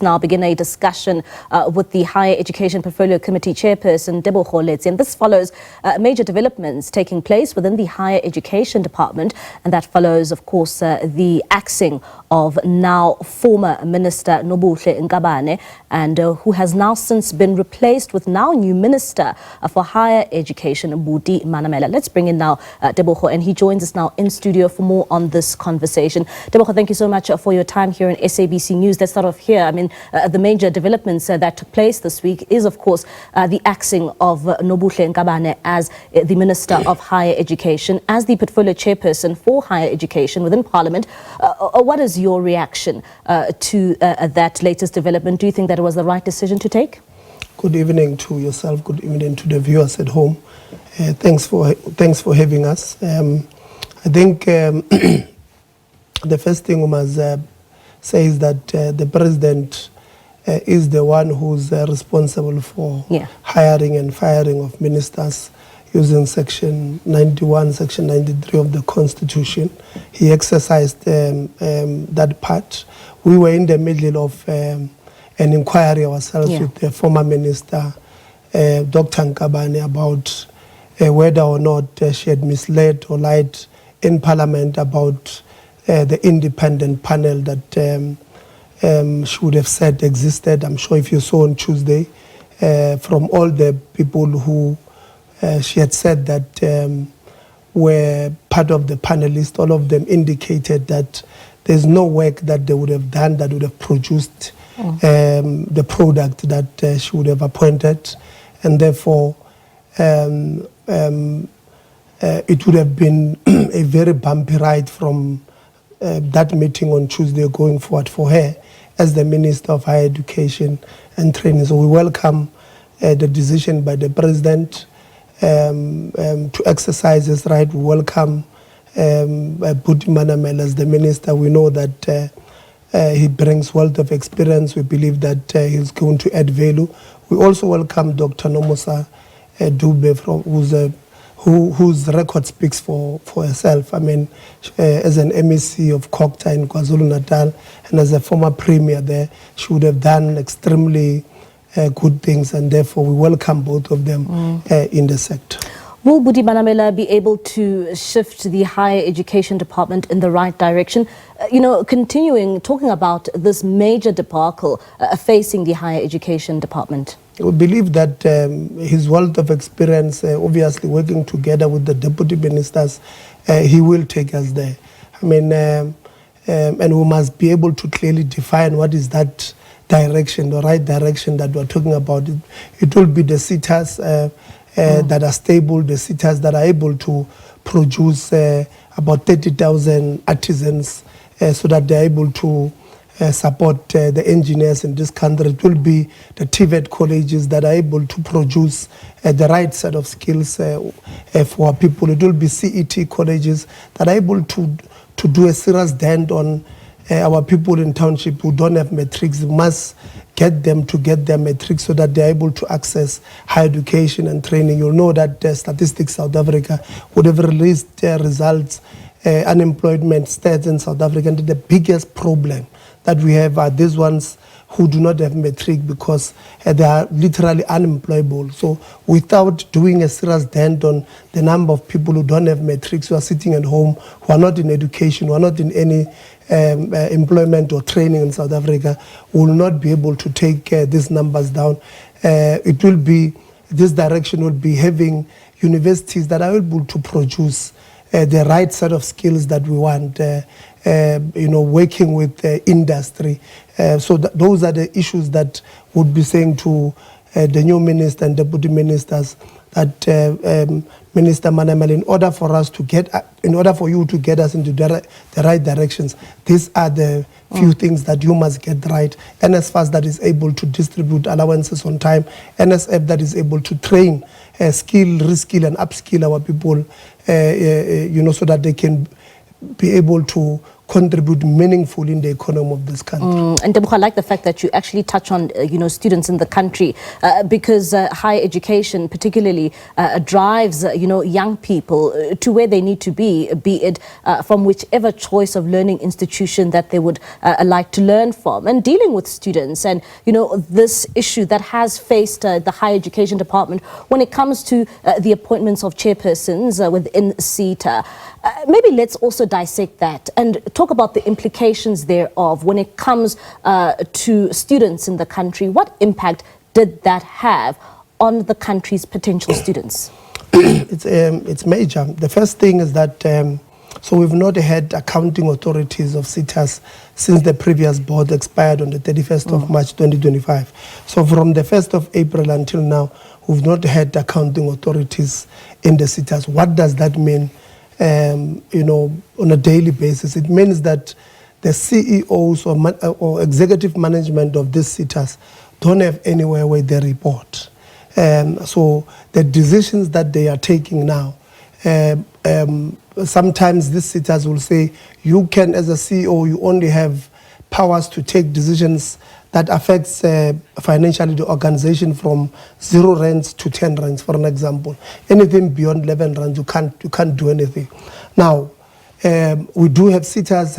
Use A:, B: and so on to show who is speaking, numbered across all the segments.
A: Now begin a discussion with the Higher Education Portfolio Committee Chairperson Tebogo Letsie, and this follows major developments taking place within the Higher Education Department, and that follows, of course, the axing of now former Minister Nobuhle Nkabane, and who has now since been replaced with now new Minister for Higher Education, Budi Manamela. Let's bring in now Tebogo, and he joins us now in studio for more on this conversation. Tebogo, thank you so much for your time here in SABC News. Let's start off here. I mean, the major developments that took place this week is, of course, the axing of Nobuhle Nkabane as the Minister of Higher Education, as the Portfolio Chairperson for Higher Education within Parliament. What is your reaction to that latest development? Do you think that it was the right decision to take?
B: Good evening to yourself. Good evening to the viewers at home. Thanks for having us. I think the first thing we must say is that the president is the one who's responsible for hiring and firing of ministers using Section 91, Section 93 of the Constitution. He exercised that part. We were in the middle of an inquiry ourselves with the former minister, Dr. Nkabane, about whether or not she had misled or lied in Parliament about the independent panel that she would have said existed. I'm sure if you saw on Tuesday, from all the people who she had said that were part of the panelists, all of them indicated that there's no work that they would have done that would have produced the product that she would have appointed, and therefore it would have been a very bumpy ride from that meeting on Tuesday going forward for her as the Minister of Higher Education and Training. So we welcome the decision by the President to exercise his right. We welcome Budi Manamela as the Minister. We know that he brings wealth of experience. We believe that he's going to add value. We also welcome Dr. Nomusa Dube, whose record speaks for herself. I mean, as an MEC of Kokta in KwaZulu-Natal and as a former premier there, she would have done extremely good things, and therefore we welcome both of them in the sector.
A: Will Budi Manamela be able to shift the Higher Education Department in the right direction? Continuing talking about this major debacle facing the Higher Education Department.
B: We believe that his wealth of experience, obviously working together with the deputy ministers, he will take us there. I mean, and we must be able to clearly define what is that direction, the right direction that we're talking about. It will be the Setas that are stable, the Setas that are able to produce about 30,000 artisans so that they're able to support the engineers in this country. It will be the TVET colleges that are able to produce the right set of skills for our people. It will be CET colleges that are able to do a serious dent on our people in township who don't have matrics. We must get them to get their matrics so that they're able to access higher education and training. You'll know that Statistics South Africa would have released their results, unemployment stats in South Africa, and the biggest problem that we have are these ones who do not have matric because they are literally unemployable. So without doing a serious dent on the number of people who don't have matrics, who are sitting at home, who are not in education, who are not in any employment or training in South Africa, we will not be able to take these numbers down. This direction will be having universities that are able to produce the right set of skills that we want, working with industry. So those are the issues that would be saying to the new minister and deputy ministers that Minister Manamela, in order for you to get us into the right directions, these are the few things that you must get right. NSFAS that is able to distribute allowances on time, NSF that is able to train, skill, reskill and upskill our people, so that they can be able to contribute meaningfully in the economy of this country.
A: And Tebogo, I like the fact that you actually touch on, students in the country because higher education particularly drives, young people to where they need to be it from whichever choice of learning institution that they would like to learn from. And dealing with students and, this issue that has faced the higher education department when it comes to the appointments of chairpersons within Seta. Maybe let's also dissect that and talk about the implications thereof when it comes to students in the country. What impact did that have on the country's potential students?
B: It's major. The first thing is that so we've not had accounting authorities of SETAs since the previous board expired on the 31st of March 2025. So from the 1st of April until now, we've not had accounting authorities in the SETAs. What does that mean? On a daily basis? It means that the CEOs or executive management of these SETAs don't have anywhere where they report. So the decisions that they are taking now, sometimes these SETAs will say, you can, as a CEO, you only have powers to take decisions that affects financially the organization from 0 rands to 10 rands, for an example. Anything beyond 11 rands, you can't do anything. Now, we do have SETAs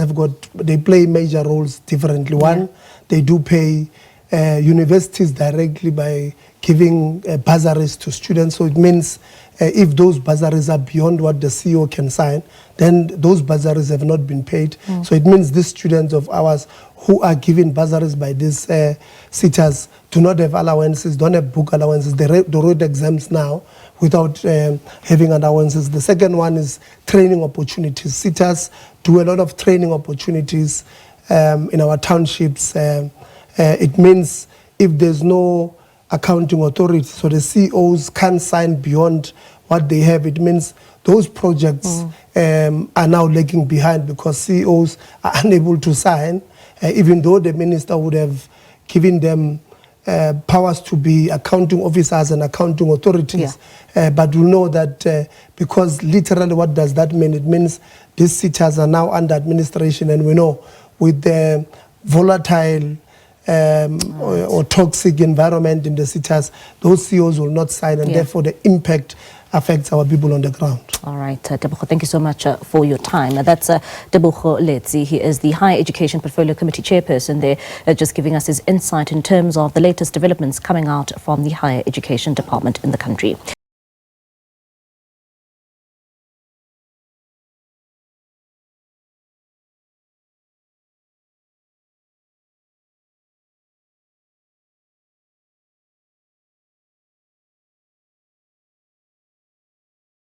B: they play major roles differently. One, they do pay universities directly by giving bursaries to students. So it means if those bursaries are beyond what the CEO can sign, then those bursaries have not been paid. So it means these students of ours who are given bursaries by these SETAs do not have allowances, don't have book allowances. They wrote exams now without having allowances. The second one is training opportunities. SETAs do a lot of training opportunities in our townships. It means if there's no accounting authority, so the CEOs can't sign beyond what they have, it means those projects are now lagging behind because CEOs are unable to sign, even though the minister would have given them powers to be accounting officers and accounting authorities. But we know that because literally what does that mean? It means these SETAs are now under administration, and we know with the volatile or toxic environment in the SETAs, those CEOs will not sign, and therefore the impact affects our people on the ground.
A: All right, Tebogo, thank you so much for your time. That's Tebogo Letsie. He is the Higher Education Portfolio Committee Chairperson there, just giving us his insight in terms of the latest developments coming out from the Higher Education Department in the country.